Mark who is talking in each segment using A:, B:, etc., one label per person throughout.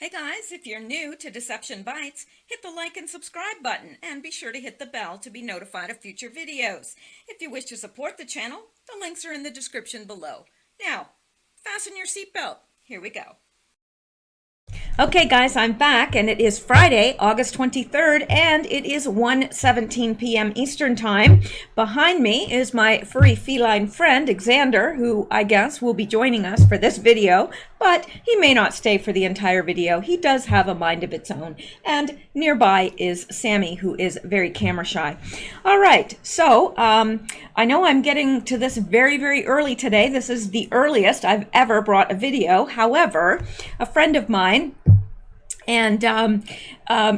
A: Hey guys, if you're new to Deception Bytes, hit the like and subscribe button and be sure to hit the bell to be notified of future videos. If you wish to support the channel, the links are in the description below. Now, fasten your seatbelt. Here we go. Okay guys, I'm back and it is Friday, August 23rd, and it is 1:17 p.m. Eastern Time. Behind me is my furry feline friend, Xander, who I guess will be joining us for this video, but he may not stay for the entire video. He does have a mind of its own. And nearby is Sammy, who is very camera shy. All right, so I know I'm getting to this very, very early today. This is the earliest I've ever brought a video. However, a friend of mine, and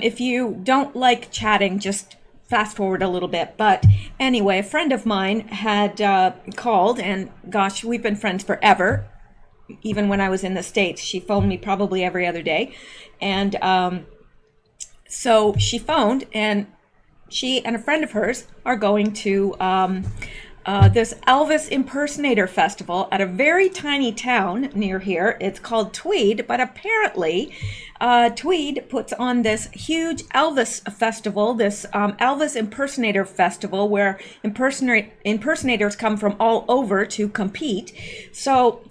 A: if you don't like chatting, just fast forward a little bit. But anyway, a friend of mine had called, and gosh, we've been friends forever. Even when I was in the States, she phoned me probably every other day. And so she phoned, and she and a friend of hers are going to this Elvis impersonator festival at a very tiny town near here. It's called Tweed, but apparently Tweed puts on this huge Elvis festival, this Elvis impersonator festival, where impersonators come from all over to compete. So,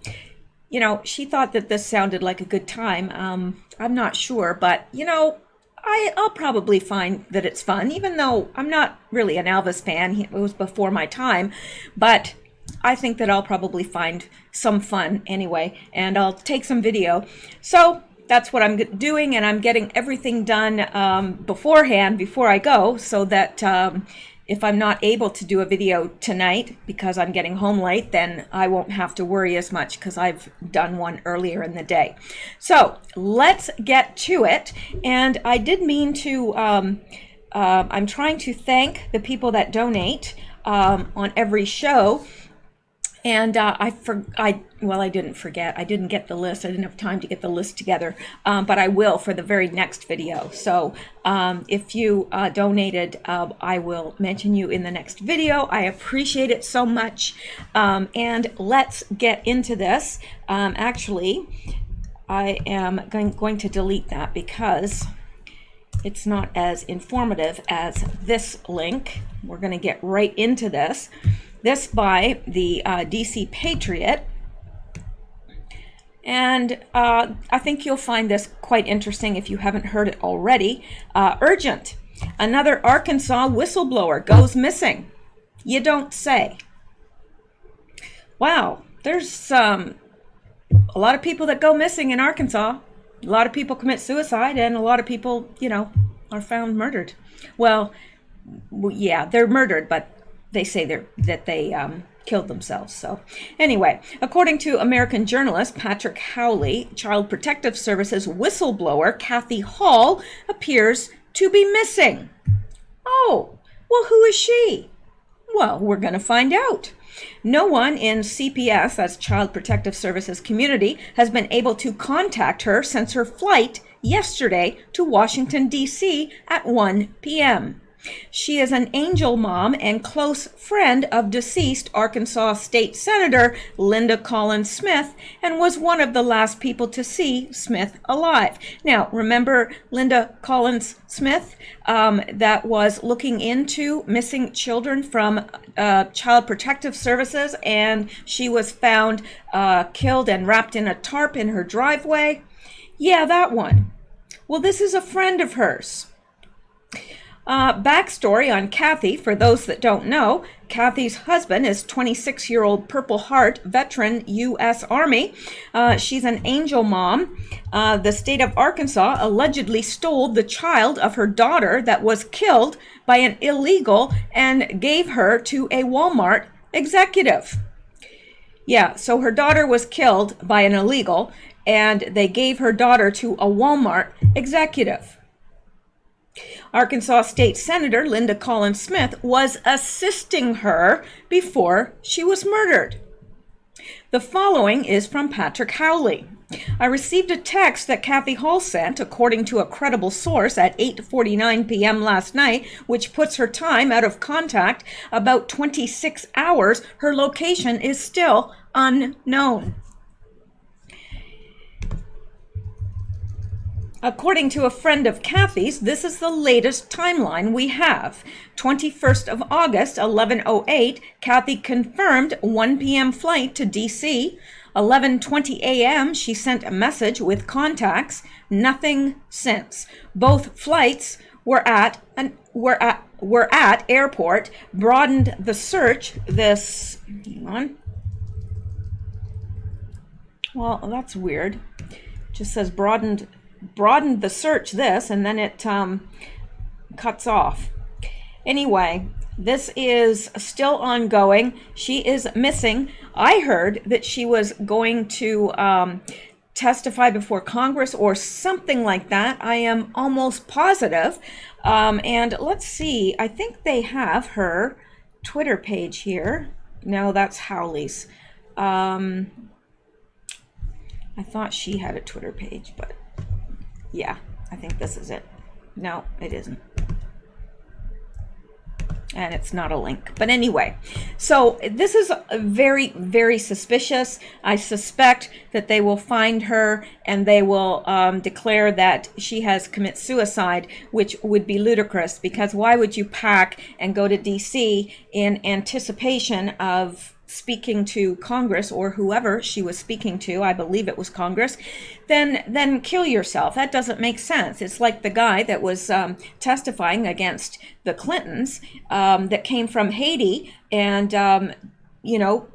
A: you know, she thought that this sounded like a good time. I'm not sure, but, you know, I'll probably find that it's fun, even though I'm not really an Elvis fan. It was before my time, but I think that I'll probably find some fun anyway, and I'll take some video. So that's what I'm doing, and I'm getting everything done beforehand, before I go, so that if I'm not able to do a video tonight because I'm getting home late, then I won't have to worry as much because I've done one earlier in the day. So let's get to it. And I did mean to, I'm trying to thank the people that donate on every show. And I didn't forget. I didn't get the list. I didn't have time to get the list together, but I will for the very next video. So if you donated, I will mention you in the next video. I appreciate it so much. And let's get into this. Actually, I am going to delete that because it's not as informative as this link. We're going to get right into this. This by the DC Patriot, and I think you'll find this quite interesting if you haven't heard it already. Urgent. Another Arkansas whistleblower goes missing. You don't say. Wow, there's a lot of people that go missing in Arkansas. A lot of people commit suicide, and a lot of people, you know, are found murdered. Well, yeah, they're murdered, but they say that they killed themselves. So anyway, according to American journalist Patrick Howley, Child Protective Services whistleblower Kathy Hall appears to be missing. Oh, well, who is she? Well, we're going to find out. No one in CPS, that's Child Protective Services community, has been able to contact her since her flight yesterday to Washington, D.C. at 1 p.m. She is an angel mom and close friend of deceased Arkansas State Senator Linda Collins Smith, and was one of the last people to see Smith alive. Now, remember Linda Collins Smith, that was looking into missing children from Child Protective Services, and she was found killed and wrapped in a tarp in her driveway? Yeah, that one. Well, this is a friend of hers. Backstory on Kathy, for those that don't know. Kathy's husband is 26-year-old Purple Heart veteran, U.S. Army. She's an angel mom. The state of Arkansas allegedly stole the child of her daughter that was killed by an illegal and gave her to a Walmart executive. Yeah, so her daughter was killed by an illegal, and they gave her daughter to a Walmart executive. Arkansas State Senator Linda Collins Smith was assisting her before she was murdered. The following is from Patrick Howley. I received a text that Kathy Hall sent, according to a credible source, at 8:49 p.m. last night, which puts her time out of contact about 26 hours. Her location is still unknown. According to a friend of Kathy's, this is the latest timeline we have. 21st of August, 11:08, Kathy confirmed 1 p.m. flight to D.C. 11:20 a.m., she sent a message with contacts. Nothing since. Both flights were at airport. Broadened the search. This, hang on. Well, that's weird. Just says broadened the search, this, and then it cuts off. Anyway, this is still ongoing. She is missing. I heard that she was going to testify before Congress or something like that. I am almost positive. And let's see, I think they have her Twitter page here. No, that's Howley's. I thought she had a Twitter page, but yeah, I think this is it. No, it isn't. And it's not a link. But anyway, so this is very, very suspicious. I suspect that they will find her and they will declare that she has committed suicide, which would be ludicrous, because why would you pack and go to DC in anticipation of speaking to Congress or whoever she was speaking to? I believe it was Congress. Then kill yourself. That doesn't make sense. It's like the guy that was testifying against the Clintons that came from Haiti and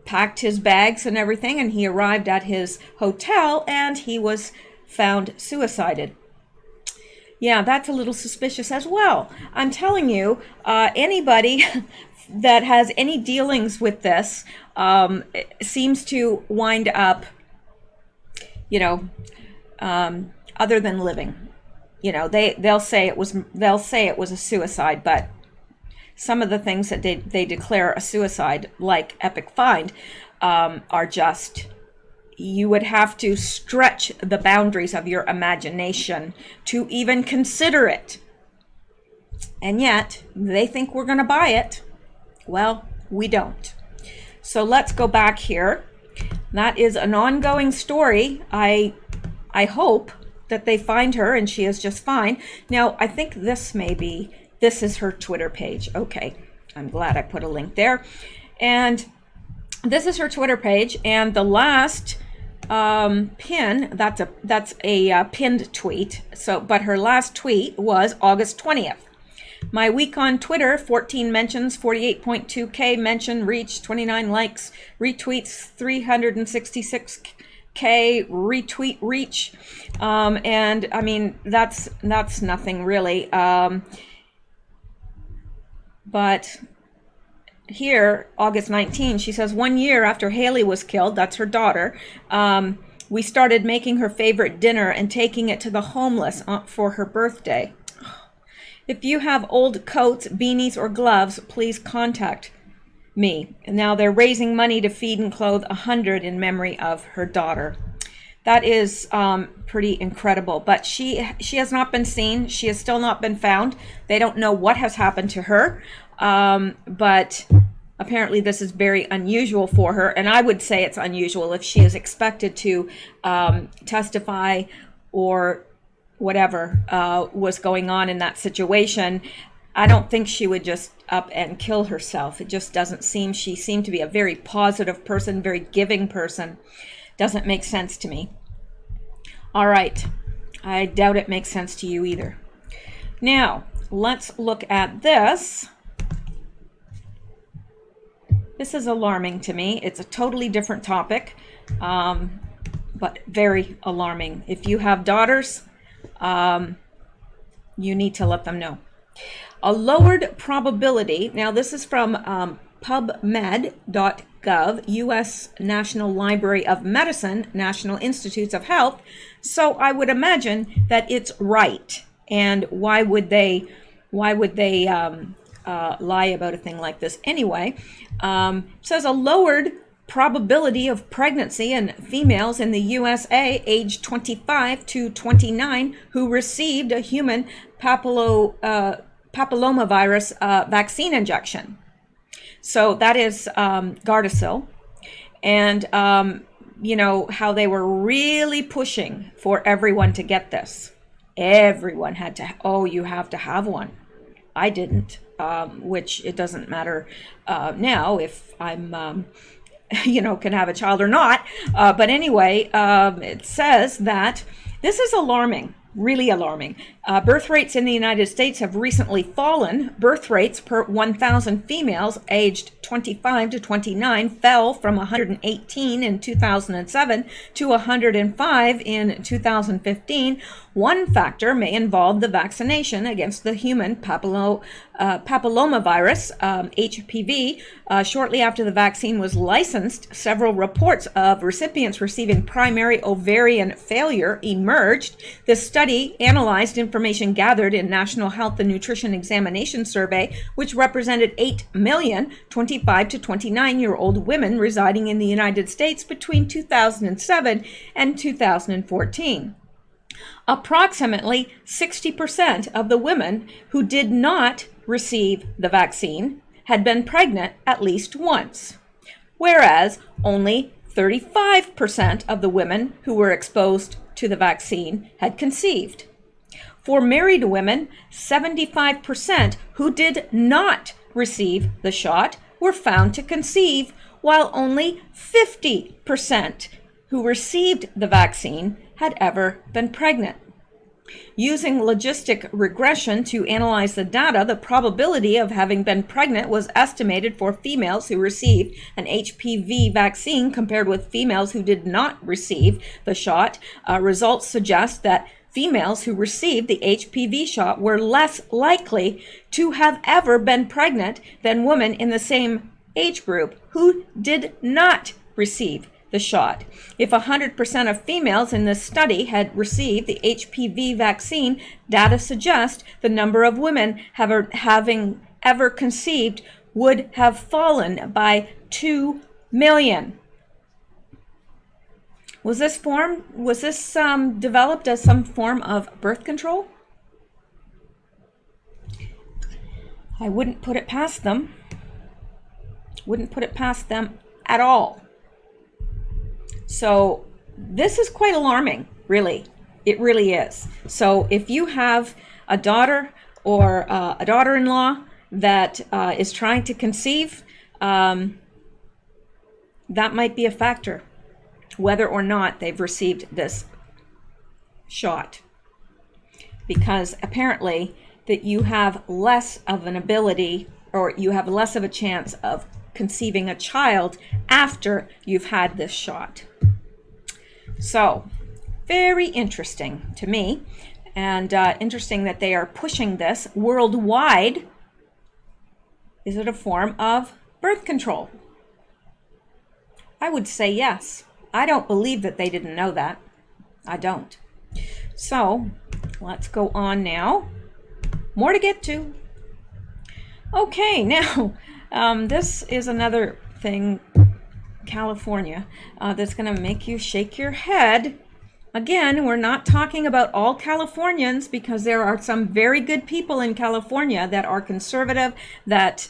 A: packed his bags and everything, and he arrived at his hotel and he was found suicided. Yeah, that's a little suspicious as well. I'm telling you, anybody that has any dealings with this seems to wind up, other than living. They'll say it was a suicide, but some of the things that they declare a suicide, like Epic Find, are just, you would have to stretch the boundaries of your imagination to even consider it. And yet they think we're going to buy it. Well, we don't. So let's go back here. That is an ongoing story. I hope that they find her and she is just fine. Now, I think this is her Twitter page. Okay, I'm glad I put a link there. And this is her Twitter page, and the last pin, that's a pinned tweet. But her last tweet was August 20th. My week on Twitter: 14 mentions, 48.2K mention reach, 29 likes, retweets, 366K retweet reach. And I mean, that's nothing really. But here, August 19, she says, 1 year after Haley was killed, that's her daughter, we started making her favorite dinner and taking it to the homeless for her birthday. If you have old coats, beanies, or gloves, please contact me. Now they're raising money to feed and clothe 100 in memory of her daughter. That is pretty incredible. But she has not been seen. She has still not been found. They don't know what has happened to her. But apparently this is very unusual for her. And I would say it's unusual if she is expected to testify or whatever was going on in that situation. I don't think she would just up and kill herself. It just doesn't seem. She seemed to be a very positive person, very giving person. Doesn't make sense to me. All right. I doubt it makes sense to you either. Now, let's look at this. This is alarming to me. It's a totally different topic, but very alarming. If you have daughters, you need to let them know. A lowered probability. Now, this is from PubMed.gov, U.S. National Library of Medicine, National Institutes of Health. So I would imagine that it's right. And why would they lie about a thing like this anyway? Says a lowered probability of pregnancy in females in the USA aged 25 to 29 who received a human papillomavirus vaccine injection. So that is Gardasil. And how they were really pushing for everyone to get this. Everyone had to, oh, you have to have one. I didn't, which it doesn't matter now if I'm, can have a child or not. But anyway, it says that this is alarming. Really alarming. Birth rates in the United States have recently fallen. Birth rates per 1,000 females aged 25 to 29 fell from 118 in 2007 to 105 in 2015. One factor may involve the vaccination against the human papillomavirus, HPV. Shortly after the vaccine was licensed, several reports of recipients receiving primary ovarian failure emerged. The study analyzed information gathered in National Health and Nutrition Examination Survey, which represented 8 million 25 to 29-year-old women residing in the United States between 2007 and 2014. Approximately 60% of the women who did not receive the vaccine had been pregnant at least once, whereas only 35% of the women who were exposed to the vaccine had conceived. For married women, 75% who did not receive the shot were found to conceive, while only 50% who received the vaccine had ever been pregnant. Using logistic regression to analyze the data, the probability of having been pregnant was estimated for females who received an HPV vaccine compared with females who did not receive the shot. Results suggest that females who received the HPV shot were less likely to have ever been pregnant than women in the same age group who did not receive the shot. If 100% of females in this study had received the HPV vaccine, data suggest the number of women having ever conceived would have fallen by 2 million. Was this developed as some form of birth control? I wouldn't put it past them. Wouldn't put it past them at all. So this is quite alarming, really. It really is. So if you have a daughter or a daughter-in-law that is trying to conceive, that might be a factor, whether or not they've received this shot. Because apparently that you have less of an ability, or you have less of a chance of conceiving a child after you've had this shot. So, very interesting to me, and interesting that they are pushing this worldwide. Is it a form of birth control? I would say yes. I don't believe that they didn't know that. I don't. So, let's go on now. More to get to. Okay, now, this is another thing, California, that's going to make you shake your head. Again, we're not talking about all Californians, because there are some very good people in California that are conservative, that,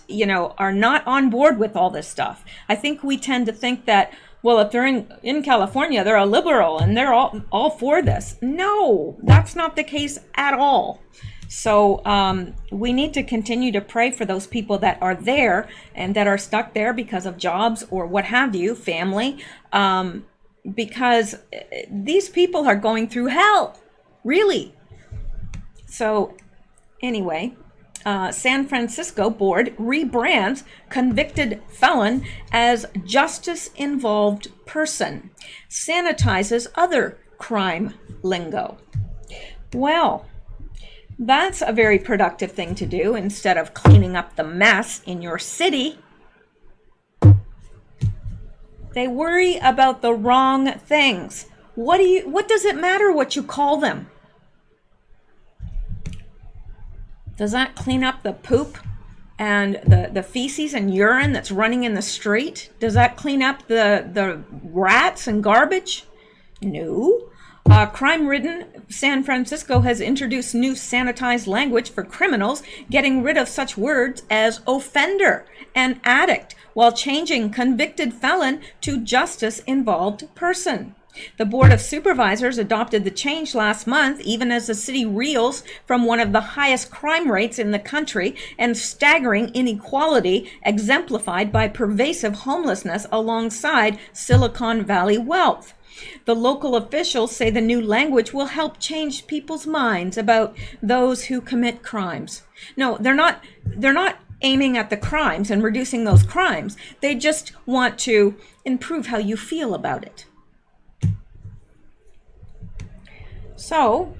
A: are not on board with all this stuff. I think we tend to think that, well, if they're in California, they're a liberal and they're all for this. No, that's not the case at all. So we need to continue to pray for those people that are there and that are stuck there because of jobs or what have you, family, because these people are going through hell, really. So anyway, San Francisco board rebrands convicted felon as justice-involved person, sanitizes other crime lingo. Well, that's a very productive thing to do instead of cleaning up the mess in your city. They worry about the wrong things. What does it matter what you call them? Does that clean up the poop and the feces and urine that's running in the street? Does that clean up the rats and garbage? No. Crime-ridden San Francisco has introduced new sanitized language for criminals, getting rid of such words as offender and addict, while changing convicted felon to justice-involved person. The Board of Supervisors adopted the change last month, even as the city reels from one of the highest crime rates in the country and staggering inequality exemplified by pervasive homelessness alongside Silicon Valley wealth. The local officials say the new language will help change people's minds about those who commit crimes. No, they're not aiming at the crimes and reducing those crimes. They just want to improve how you feel about it. So,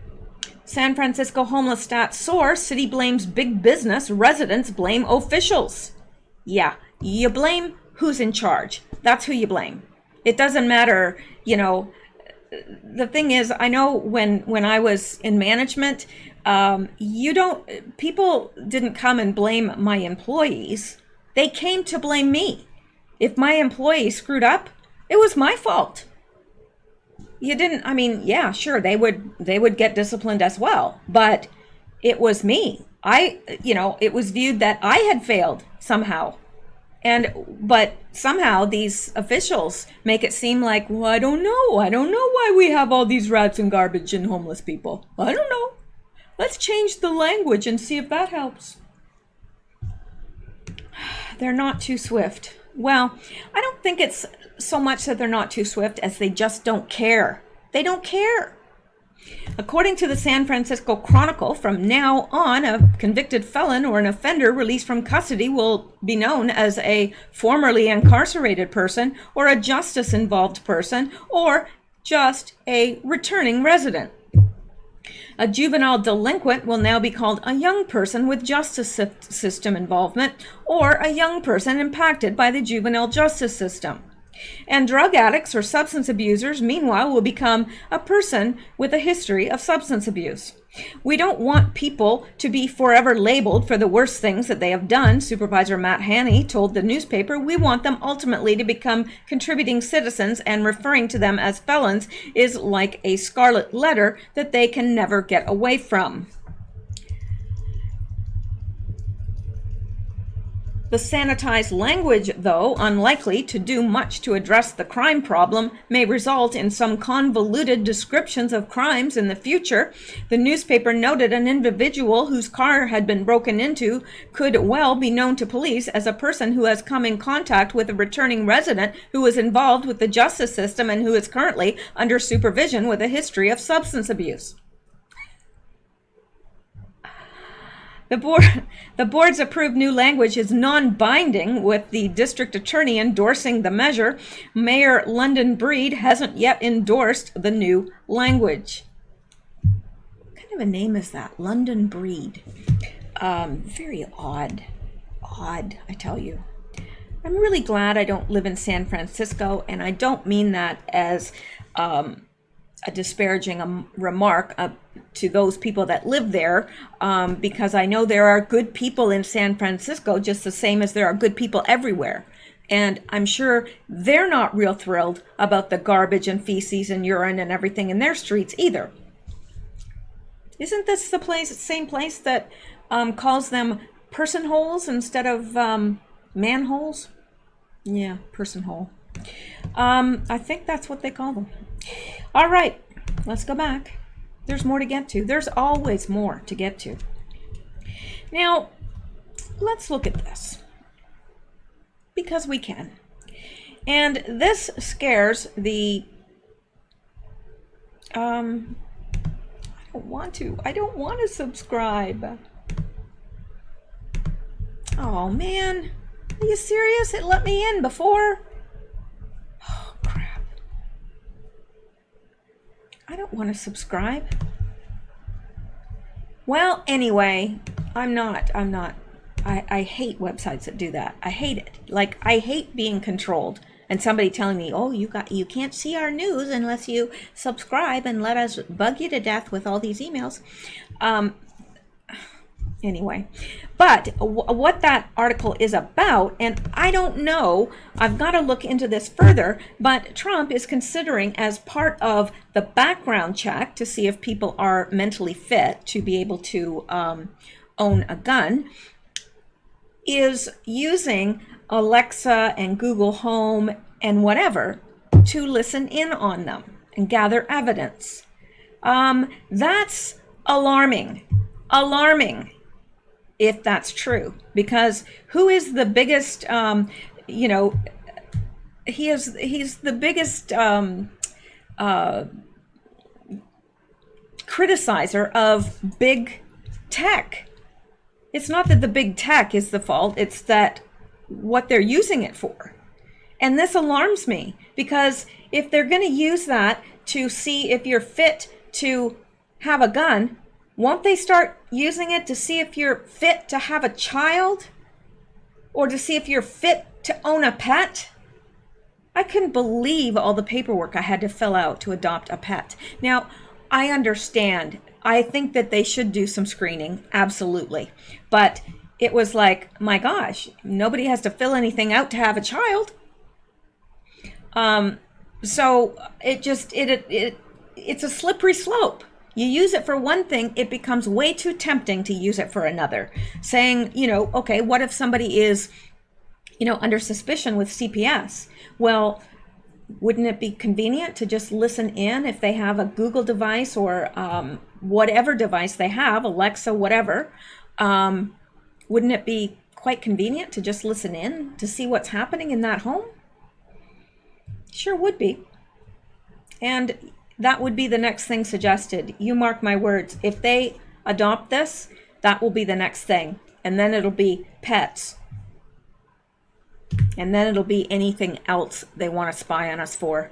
A: San Francisco homeless stats soar, city blames big business, residents blame officials. Yeah, you blame who's in charge. That's who you blame. It doesn't matter, you know. The thing is, I know when I was in management, people didn't come and blame my employees. They came to blame me. If my employee screwed up, it was my fault. Yeah, sure, they would get disciplined as well, but it was me. It was viewed that I had failed somehow. But somehow these officials make it seem like, well, I don't know why we have all these rats and garbage and homeless people. I don't know. Let's change the language and see if that helps. They're not too swift. Well, I don't think it's so much that they're not too swift as they just don't care. They don't care. According to the San Francisco Chronicle, from now on, a convicted felon or an offender released from custody will be known as a formerly incarcerated person or a justice-involved person or just a returning resident. A juvenile delinquent will now be called a young person with justice system involvement or a young person impacted by the juvenile justice system. And drug addicts or substance abusers, meanwhile, will become a person with a history of substance abuse. We don't want people to be forever labeled for the worst things that they have done, Supervisor Matt Haney told the newspaper. We want them ultimately to become contributing citizens, and referring to them as felons is like a scarlet letter that they can never get away from. The sanitized language, though unlikely to do much to address the crime problem, may result in some convoluted descriptions of crimes in the future. The newspaper noted an individual whose car had been broken into could well be known to police as a person who has come in contact with a returning resident who was involved with the justice system and who is currently under supervision with a history of substance abuse. The board's approved new language is non-binding, with the district attorney endorsing the measure. Mayor London Breed hasn't yet endorsed the new language. What kind of a name is that? London Breed. Very odd, I tell you. I'm really glad I don't live in San Francisco, and I don't mean that as a disparaging remark to those people that live there, because I know there are good people in San Francisco just the same as there are good people everywhere. And I'm sure they're not real thrilled about the garbage and feces and urine and everything in their streets either. Isn't this the same place that calls them person holes instead of manholes? Yeah, person hole. I think that's what they call them. All right, let's go back. There's more to get to. There's always more to get to. Now, let's look at this, because we can. And this scares the, I don't want to subscribe. Oh man, are you serious? It let me in before. Oh crap. I don't want to subscribe. Well, anyway, I'm not. I hate websites that do that. I hate it. Like, I hate being controlled and somebody telling me, oh, you can't see our news unless you subscribe and let us bug you to death with all these emails. Anyway, but what that article is about, and I don't know, I've got to look into this further, but Trump is considering, as part of the background check to see if people are mentally fit to be able to own a gun, is using Alexa and Google Home and whatever to listen in on them. and gather evidence. That's alarming. Alarming, if that's true, because who is the biggest, you know, he's the biggest criticizer of big tech. It's not that the big tech is the fault, it's that what they're using it for. And this alarms me, because if they're going to use that to see if you're fit to have a gun, won't they start using it to see if you're fit to have a child, or to see if you're fit to own a pet? I couldn't believe all the paperwork I had to fill out to adopt a pet. Now, I understand. I think that they should do some screening, absolutely. But it was like, my gosh, nobody has to fill anything out to have a child. So it's a slippery slope. You use it for one thing, it becomes way too tempting to use it for another. Saying, you know, okay, what if somebody is, you know, under suspicion with CPS? Well, wouldn't it be convenient to just listen in if they have a Google device or whatever device they have, Alexa, whatever? Wouldn't it be quite convenient to just listen in to see what's happening in that home? Sure would be. And that would be the next thing suggested. You mark my words. If they adopt this, that will be the next thing. And then it'll be pets. And then it'll be anything else they want to spy on us for.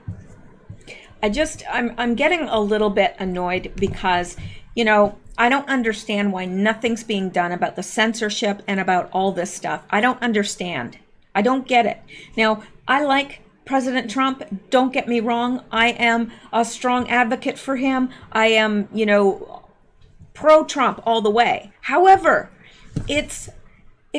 A: I'm getting a little bit annoyed because, you know, I don't understand why nothing's being done about the censorship and about all this stuff. I don't understand. I don't get it. Now, I like President Trump, don't get me wrong. I am a strong advocate for him. I am, you know, pro-Trump all the way. However, it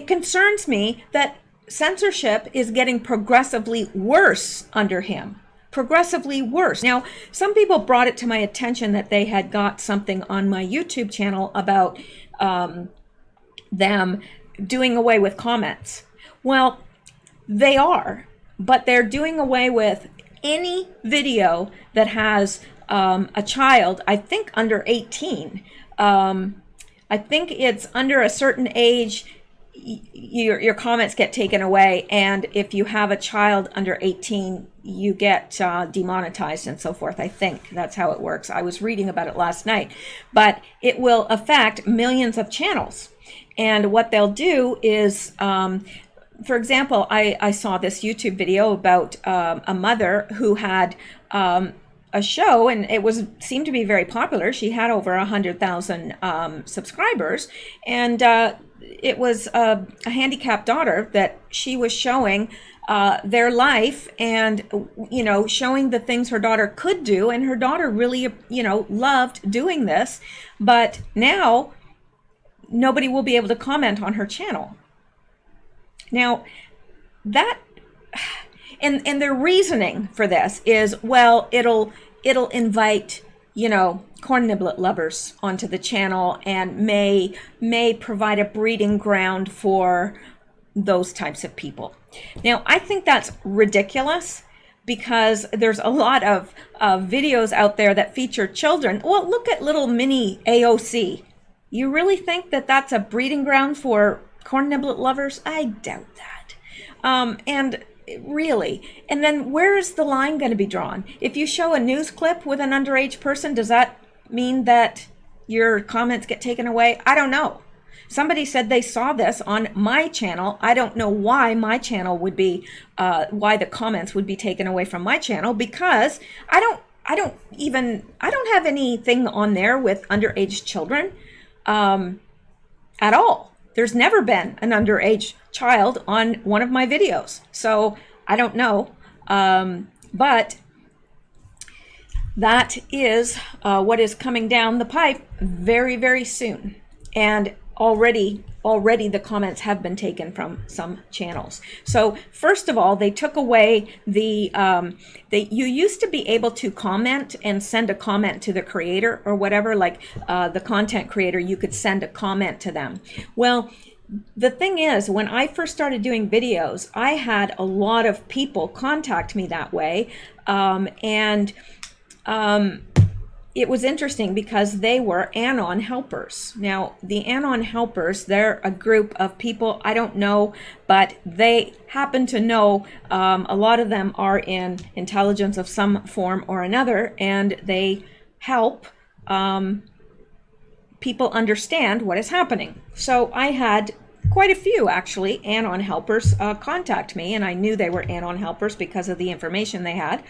A: concerns me that censorship is getting progressively worse under him. Progressively worse. Now, some people brought it to my attention that they had got something on my YouTube channel about them doing away with comments. Well, they are. But they're doing away with any video that has a child, I think under 18. I think it's under a certain age, your comments get taken away. And if you have a child under 18, you get demonetized and so forth. I think that's how it works. I was reading about it last night. But it will affect millions of channels. And what they'll do is... for example, I saw this YouTube video about a mother who had a show, and it seemed to be very popular. She had over 100,000 subscribers, and it was a handicapped daughter that she was showing their life and, you know, showing the things her daughter could do, and her daughter really, you know, loved doing this. But now nobody will be able to comment on her channel. Now, that, and their reasoning for this is, well, it'll invite, you know, corn niblet lovers onto the channel and may provide a breeding ground for those types of people. Now, I think that's ridiculous because there's a lot of videos out there that feature children. Well, look at little mini AOC. You really think that that's a breeding ground for corn niblet lovers? I doubt that. And really, and then where is the line going to be drawn? If you show a news clip with an underage person, does that mean that your comments get taken away? I don't know. Somebody said they saw this on my channel. I don't know why my channel would be, why the comments would be taken away from my channel, because I don't have anything on there with underage children at all. There's never been an underage child on one of my videos. So I don't know. But that is what is coming down the pipe very, very soon. And already the comments have been taken from some channels. So first of all, they took away you used to be able to comment and send a comment to the creator or whatever, like the content creator, you could send a comment to them. Well, the thing is, when I first started doing videos, I had a lot of people contact me that way. And it was interesting because they were Anon helpers. Now, the Anon helpers, they're a group of people I don't know, but they happen to know. A lot of them are in intelligence of some form or another, and they help people understand what is happening. So I had quite a few, actually, Anon helpers contact me, and I knew they were Anon helpers because of the information they had.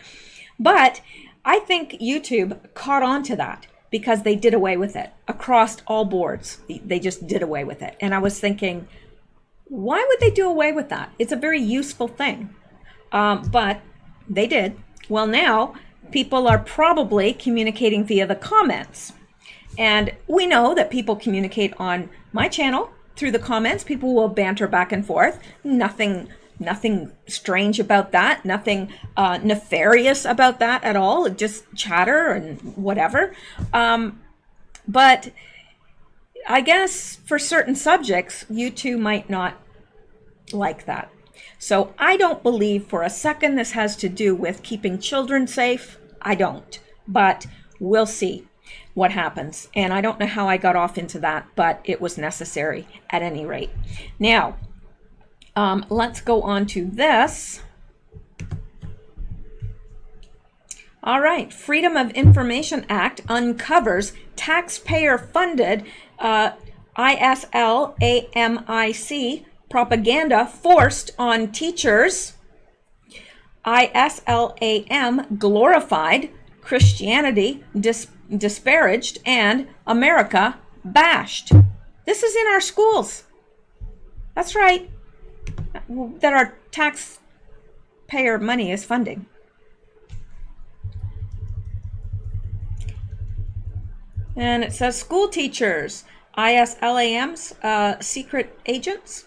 A: But I think YouTube caught on to that because they did away with it across all boards. They just did away with it. And I was thinking, why would they do away with that? It's a very useful thing. But they did. Well, now people are probably communicating via the comments. And we know that people communicate on my channel through the comments. People will banter back and forth. Nothing strange about that, nothing nefarious about that at all, just chatter and whatever. But I guess for certain subjects, you two might not like that. So I don't believe for a second this has to do with keeping children safe. I don't, but we'll see what happens. And I don't know how I got off into that, but it was necessary at any rate. Now, let's go on to this. All right, Freedom of Information Act uncovers taxpayer-funded ISLAMIC propaganda forced on teachers. ISLAM glorified, Christianity disparaged, and America bashed. This is in our schools. That's right. That our taxpayer money is funding. And it says school teachers, ISLAM's secret agents.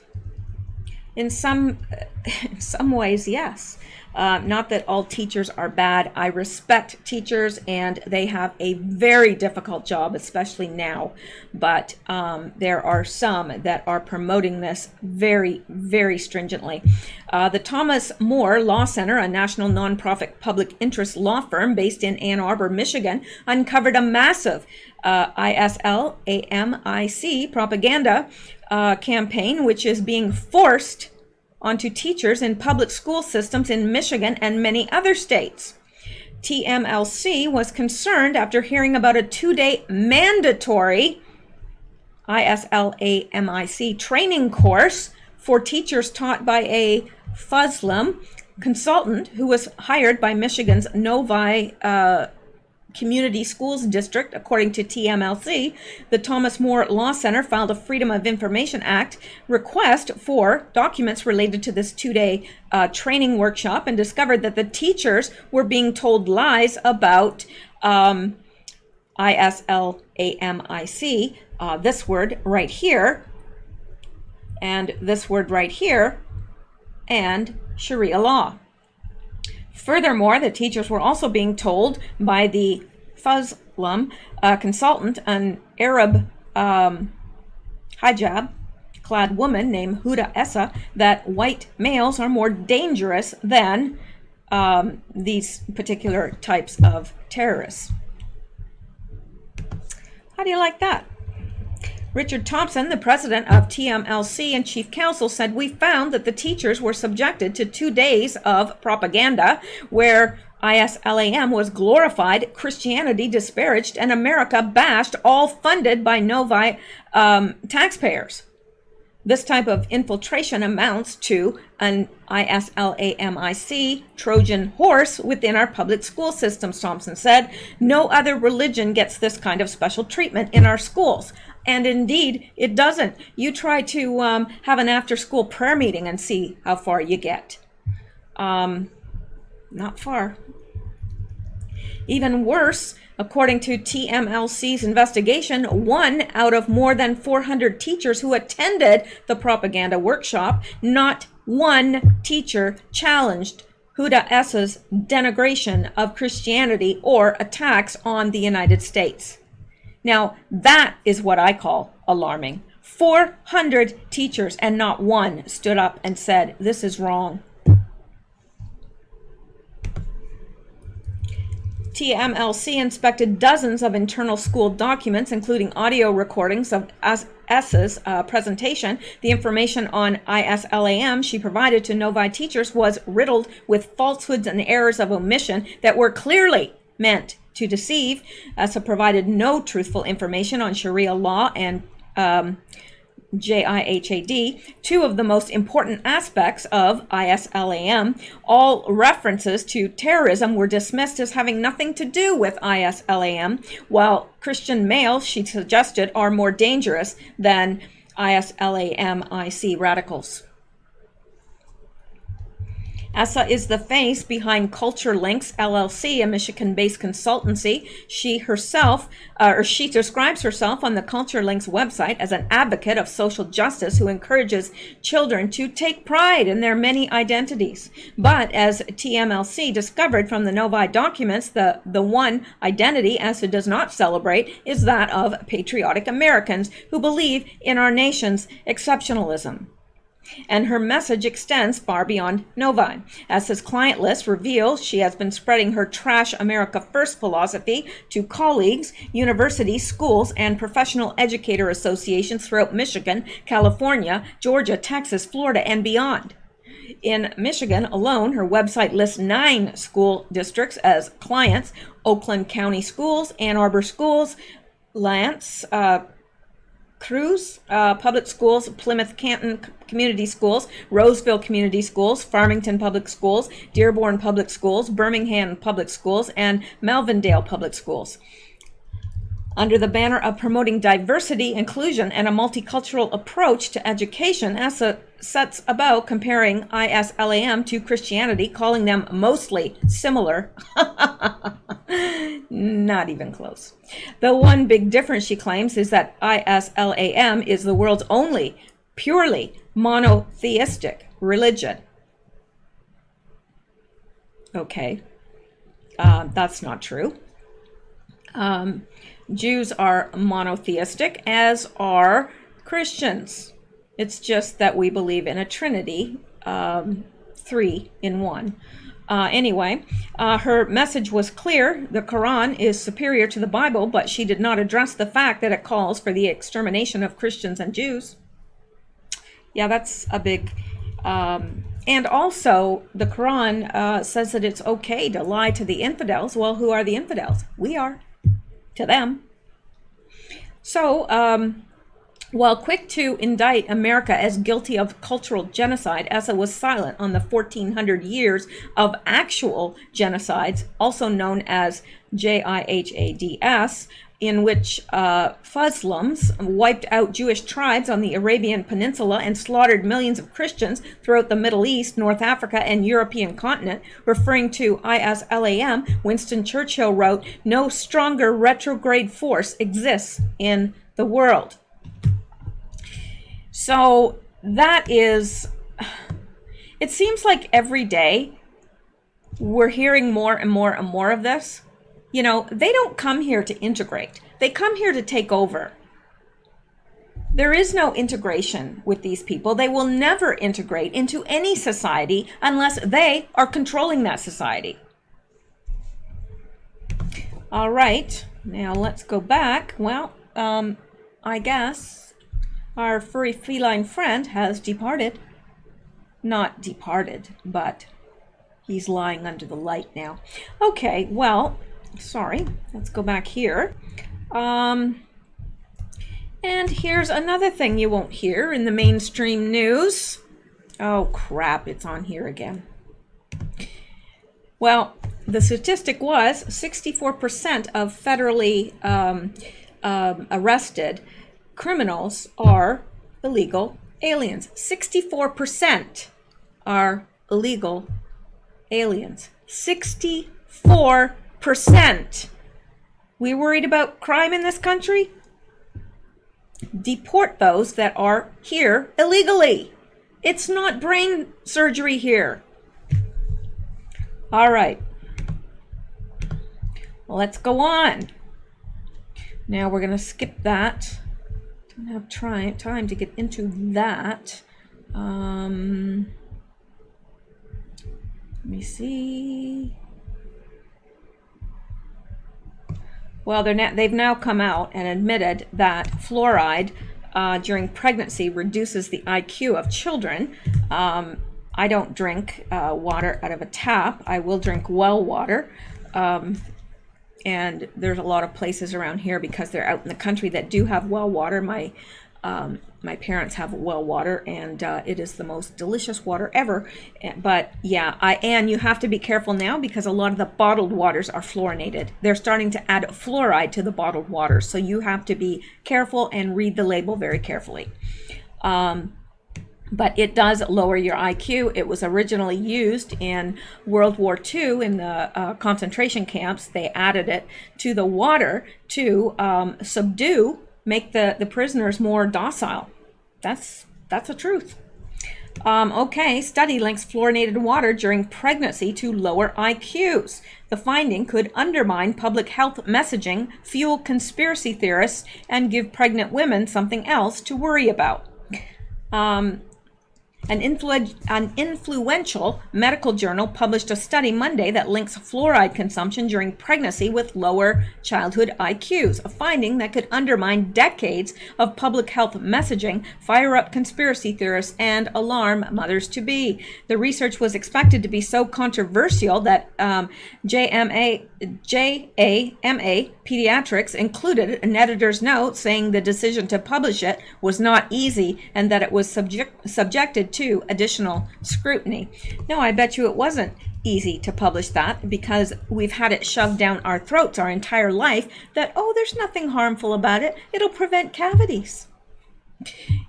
A: In some ways, yes. Not that all teachers are bad. I respect teachers, and they have a very difficult job, especially now. But there are some that are promoting this very, very stringently. The Thomas More Law Center, a national nonprofit public interest law firm based in Ann Arbor, Michigan, uncovered a massive ISLAMIC propaganda campaign, which is being forced onto teachers in public school systems in Michigan and many other states. TMLC was concerned after hearing about a 2-day mandatory ISLAMIC training course for teachers taught by a Muslim consultant who was hired by Michigan's Novi Community Schools District. According to TMLC, the Thomas More Law Center filed a Freedom of Information Act request for documents related to this 2-day training workshop and discovered that the teachers were being told lies about ISLAMIC, this word right here, and this word right here, and Sharia law. Furthermore, the teachers were also being told by the Muslim consultant, an Arab hijab-clad woman named Huda Essa, that white males are more dangerous than these particular types of terrorists. How do you like that? Richard Thompson, the president of TMLC and chief counsel, said, "We found that the teachers were subjected to 2 days of propaganda where ISLAM was glorified, Christianity disparaged, and America bashed, all funded by Novi taxpayers. This type of infiltration amounts to an ISLAMIC Trojan horse within our public school systems," Thompson said. "No other religion gets this kind of special treatment in our schools." And indeed, it doesn't. You try to have an after-school prayer meeting and see how far you get. Not far. Even worse, according to TMLC's investigation, 1 out of more than 400 teachers who attended the propaganda workshop, not one teacher challenged Huda Essa's denigration of Christianity or attacks on the United States. Now, that is what I call alarming. 400 teachers and not one stood up and said, "This is wrong." TMLC inspected dozens of internal school documents, including audio recordings of S's presentation. The information on ISLAM she provided to Novi teachers was riddled with falsehoods and errors of omission that were clearly meant to deceive. ESSA provided no truthful information on Sharia law and JIHAD, two of the most important aspects of ISLAM. All references to terrorism were dismissed as having nothing to do with ISLAM, while Christian males, she suggested, are more dangerous than ISLAM-IC radicals. ESSA is the face behind Culture Links LLC, a Michigan-based consultancy. She describes herself on the Culture Links website as an advocate of social justice who encourages children to take pride in their many identities. But as TMLC discovered from the Novi documents, the one identity ESSA does not celebrate is that of patriotic Americans who believe in our nation's exceptionalism. And her message extends far beyond Novi. ESSA's client list reveals she has been spreading her Trash America First philosophy to colleagues, universities, schools, and professional educator associations throughout Michigan, California, Georgia, Texas, Florida, and beyond. In Michigan alone, her website lists 9 school districts as clients: Oakland County Schools, Ann Arbor Schools, Lance, Cruz Public Schools, Plymouth Canton Community Schools, Roseville Community Schools, Farmington Public Schools, Dearborn Public Schools, Birmingham Public Schools, and Melvindale Public Schools. Under the banner of promoting diversity, inclusion, and a multicultural approach to education, ESSA sets about comparing ISLAM to Christianity, calling them mostly similar. Not even close. The one big difference, she claims, is that ISLAM is the world's only purely monotheistic religion. Okay, that's not true. Jews are monotheistic, as are Christians. It's just that we believe in a Trinity, 3 in 1. Anyway, her message was clear. The Quran is superior to the Bible, but she did not address the fact that it calls for the extermination of Christians and Jews. Yeah, that's a big... and also, the Quran says that it's okay to lie to the infidels. Well, who are the infidels? We are. To them. So, while quick to indict America as guilty of cultural genocide, ESSA was silent on the 1,400 years of actual genocides, also known as JIHADS, in which Muslims wiped out Jewish tribes on the Arabian Peninsula and slaughtered millions of Christians throughout the Middle East, North Africa, and European continent. Referring to ISLAM, Winston Churchill wrote, "No stronger retrograde force exists in the world." So that is, it seems like every day we're hearing more and more and more of this. You know, they don't come here to integrate. They come here to take over. There is no integration with these people. They will never integrate into any society unless they are controlling that society. All right, now let's go back. Well, I guess our furry feline friend has departed. Not departed, but he's lying under the light now. Okay, well, sorry, let's go back here. And here's another thing you won't hear in the mainstream news. Oh crap, it's on here again. Well, the statistic was 64% of federally arrested criminals are illegal aliens. 64% are illegal aliens. 64%. We worried about crime in this country? Deport those that are here illegally. It's not brain surgery here. All right. Let's go on. Now we're going to skip that. Don't have time to get into that. Let me see. Well, they've now come out and admitted that fluoride during pregnancy reduces the IQ of children. I don't drink water out of a tap. I will drink well water. And there's a lot of places around here, because they're out in the country, that do have well water. My parents have well water, and it is the most delicious water ever. But yeah, and you have to be careful now, because a lot of the bottled waters are fluorinated. They're starting to add fluoride to the bottled water, so you have to be careful and read the label very carefully. But it does lower your IQ. It was originally used in World War II in the concentration camps. They added it to the water to make the prisoners more docile. That's the truth. Okay, study links fluorinated water during pregnancy to lower IQs. The finding could undermine public health messaging, fuel conspiracy theorists, and give pregnant women something else to worry about. An influential medical journal published a study Monday that links fluoride consumption during pregnancy with lower childhood IQs, a finding that could undermine decades of public health messaging, fire up conspiracy theorists, and alarm mothers-to-be. The research was expected to be so controversial that JAMA Pediatrics included an editor's note saying the decision to publish it was not easy and that it was subjected to additional scrutiny. No, I bet you it wasn't easy to publish that, because we've had it shoved down our throats our entire life that, oh, there's nothing harmful about it. It'll prevent cavities.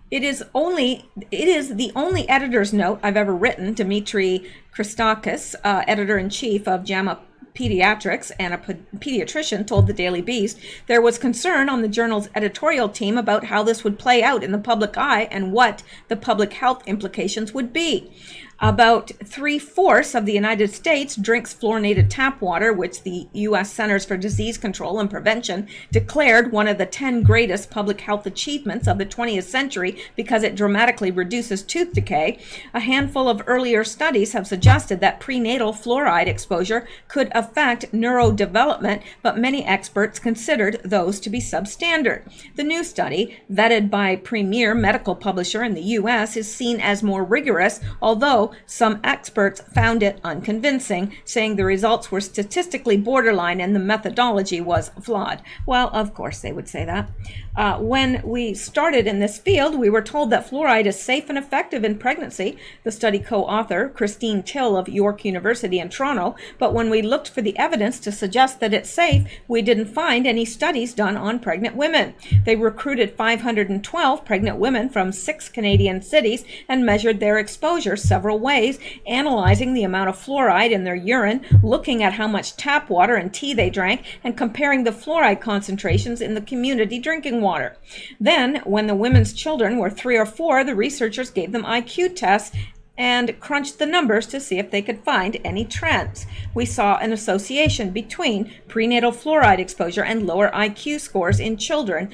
A: It is the only editor's note I've ever written. Dmitry Christakis, editor-in-chief of JAMA Pediatrics and a pediatrician, told the Daily Beast there was concern on the journal's editorial team about how this would play out in the public eye and what the public health implications would be. About 3/4 of the United States drinks fluorinated tap water, which the U.S. Centers for Disease Control and Prevention declared one of the 10 greatest public health achievements of the 20th century because it dramatically reduces tooth decay. A handful of earlier studies have suggested that prenatal fluoride exposure could affect neurodevelopment, but many experts considered those to be substandard. The new study, vetted by a premier medical publisher in the U.S., is seen as more rigorous, although some experts found it unconvincing, saying the results were statistically borderline and the methodology was flawed. Well, of course they would say that. When we started in this field, we were told that fluoride is safe and effective in pregnancy, the study co-author, Christine Till of York University in Toronto, but when we looked for the evidence to suggest that it's safe, we didn't find any studies done on pregnant women. They recruited 512 pregnant women from 6 Canadian cities and measured their exposure several ways, analyzing the amount of fluoride in their urine, looking at how much tap water and tea they drank, and comparing the fluoride concentrations in the community drinking water. Then, when the women's children were 3 or 4, the researchers gave them IQ tests and crunched the numbers to see if they could find any trends. We saw an association between prenatal fluoride exposure and lower IQ scores in children,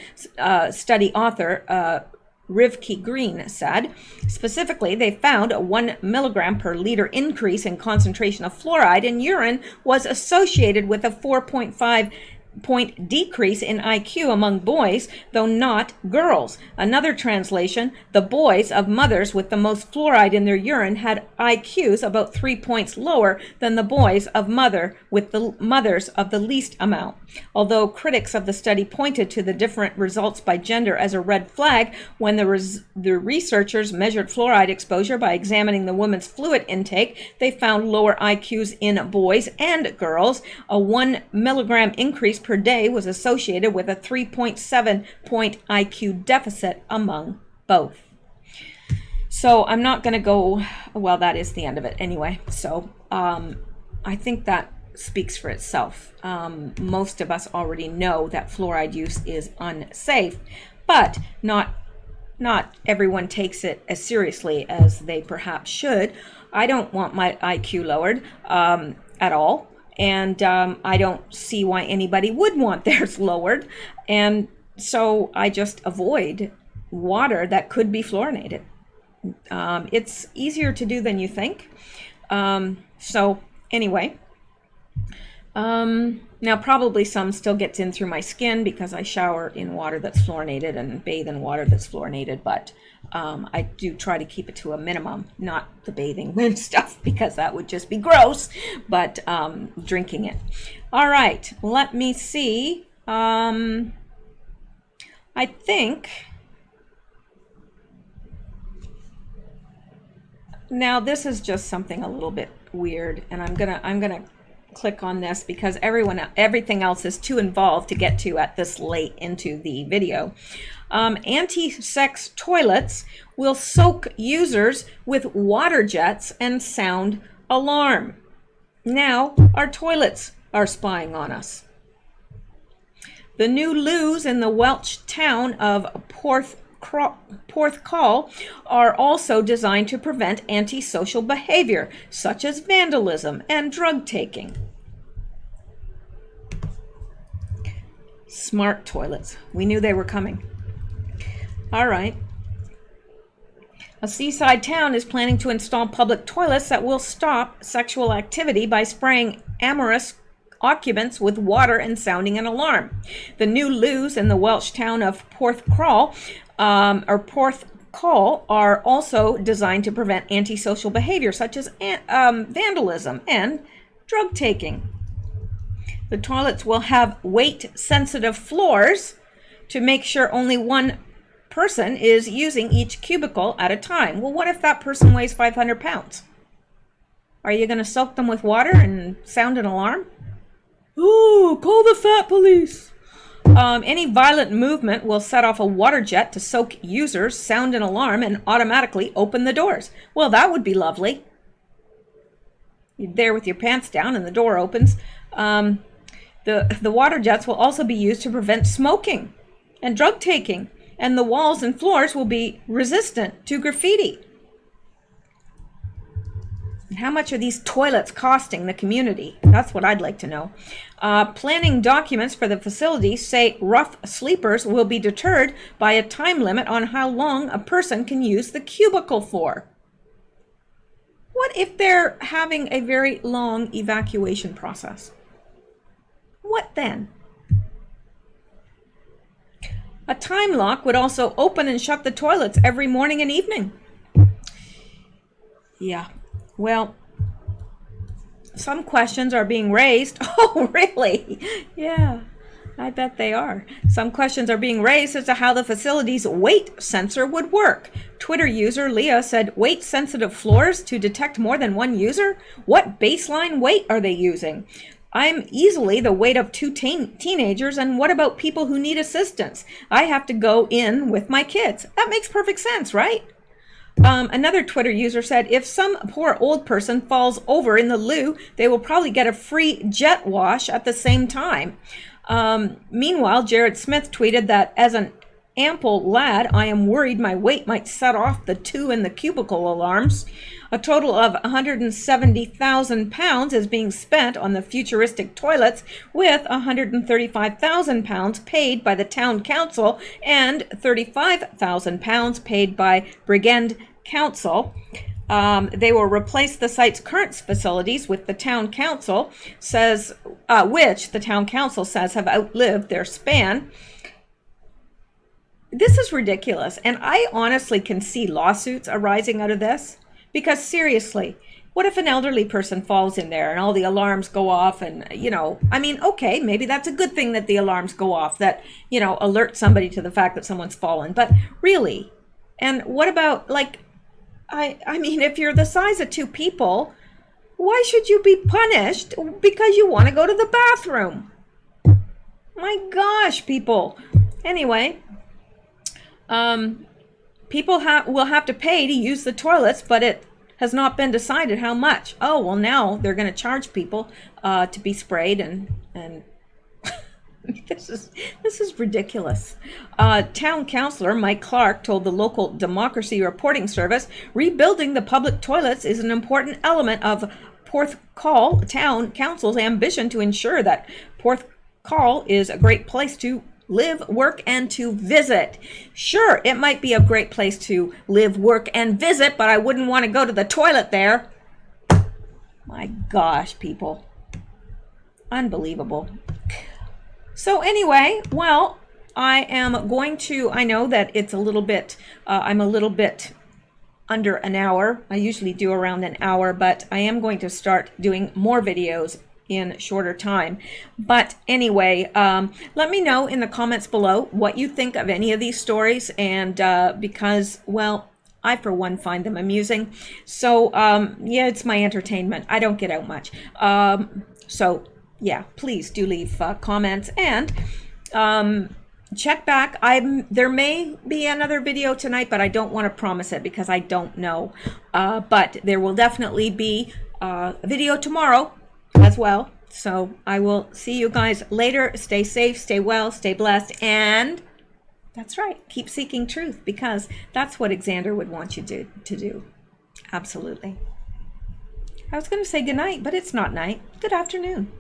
A: study author Rivki Green said. Specifically, they found a 1 milligram per liter increase in concentration of fluoride in urine was associated with a 4.5-point decrease in IQ among boys, though not girls. Another translation, the boys of mothers with the most fluoride in their urine had IQs about 3 points lower than the boys of mothers of the least amount. Although critics of the study pointed to the different results by gender as a red flag, when the researchers measured fluoride exposure by examining the woman's fluid intake, they found lower IQs in boys and girls. A 1 milligram increase per day was associated with a 3.7-point IQ deficit among both. So I'm not going to go, well, that is the end of it anyway. So I think that speaks for itself. Most of us already know that fluoride use is unsafe, but not everyone takes it as seriously as they perhaps should. I don't want my IQ lowered at all. And I don't see why anybody would want theirs lowered. And so I just avoid water that could be fluorinated. It's easier to do than you think. So anyway, Now probably some still gets in through my skin because I shower in water that's fluorinated and bathe in water that's fluorinated, but I do try to keep it to a minimum, not the bathing and stuff because that would just be gross, but drinking it. All right, let me see. I think now this is just something a little bit weird, and I'm gonna click on this because everything else is too involved to get to at this late into the video. Anti-sex toilets will soak users with water jets and sound alarm. Now our toilets are spying on us. The new loos in the Welsh town of Porthcawl are also designed to prevent antisocial behavior, such as vandalism and drug taking. Smart toilets. We knew they were coming. All right. A seaside town is planning to install public toilets that will stop sexual activity by spraying amorous occupants with water and sounding an alarm. The new loos in the Welsh town of Porthcawl are also designed to prevent antisocial behavior such as vandalism and drug taking. The toilets will have weight-sensitive floors to make sure only one person is using each cubicle at a time. Well, what if that person weighs 500 pounds? Are you going to soak them with water and sound an alarm? Oh, call the fat police. Any violent movement will set off a water jet to soak users, sound an alarm, and automatically open the doors. Well, that would be lovely. You're there with your pants down and the door opens. The water jets will also be used to prevent smoking and drug taking, and the walls and floors will be resistant to graffiti. And how much are these toilets costing the community? That's what I'd like to know. Planning documents for the facility say rough sleepers will be deterred by a time limit on how long a person can use the cubicle for. What if they're having a very long evacuation process? What then? A time lock would also open and shut the toilets every morning and evening. Yeah. Well, some questions are being raised. Oh, really? Yeah, I bet they are. Some questions are being raised as to how the facility's weight sensor would work. Twitter user Leah said, weight-sensitive floors to detect more than one user? What baseline weight are they using? I'm easily the weight of two teenagers, and what about people who need assistance? I have to go in with my kids. That makes perfect sense, right? Another Twitter user said, if some poor old person falls over in the loo, they will probably get a free jet wash at the same time. Meanwhile, Jared Smith tweeted that as an ample lad, I am worried my weight might set off the two in the cubicle alarms. A total of 170,000 pounds is being spent on the futuristic toilets, with 135,000 pounds paid by the town council and 35,000 pounds paid by Brigend Council. They will replace the site's current facilities with the town council says, which the town council says have outlived their span. This is ridiculous, and I honestly can see lawsuits arising out of this. Because seriously, what if an elderly person falls in there and all the alarms go off and, I mean, okay, maybe that's a good thing that the alarms go off, that, alert somebody to the fact that someone's fallen. But really, and what about, I mean, if you're the size of two people, why should you be punished because you want to go to the bathroom? My gosh, people. Anyway, people will have to pay to use the toilets, but it has not been decided how much. Oh, well, now they're going to charge people to be sprayed, and this is ridiculous. Town councilor Mike Clark told the local Democracy Reporting Service, rebuilding the public toilets is an important element of Porthcawl Town Council's ambition to ensure that Porthcawl is a great place to live, work, and to visit. Sure, it might be a great place to live, work, and visit, but I wouldn't want to go to the toilet there. My gosh, people. Unbelievable. So anyway, well, I am going to, I know that it's a little bit, I'm a little bit under an hour. I usually do around an hour, but I am going to start doing more videos in shorter time. But anyway, let me know in the comments below what you think of any of these stories, and because, well, I for one find them amusing. So yeah, it's my entertainment. I don't get out much. So yeah, please do leave comments, and check back. There may be another video tonight, but I don't want to promise it because I don't know. But there will definitely be a video tomorrow as well. So I will see you guys later. Stay safe, stay well, stay blessed, and that's right, keep seeking truth, because that's what Xander would want you to do. Absolutely. I was going to say good night, but it's not night. Good afternoon.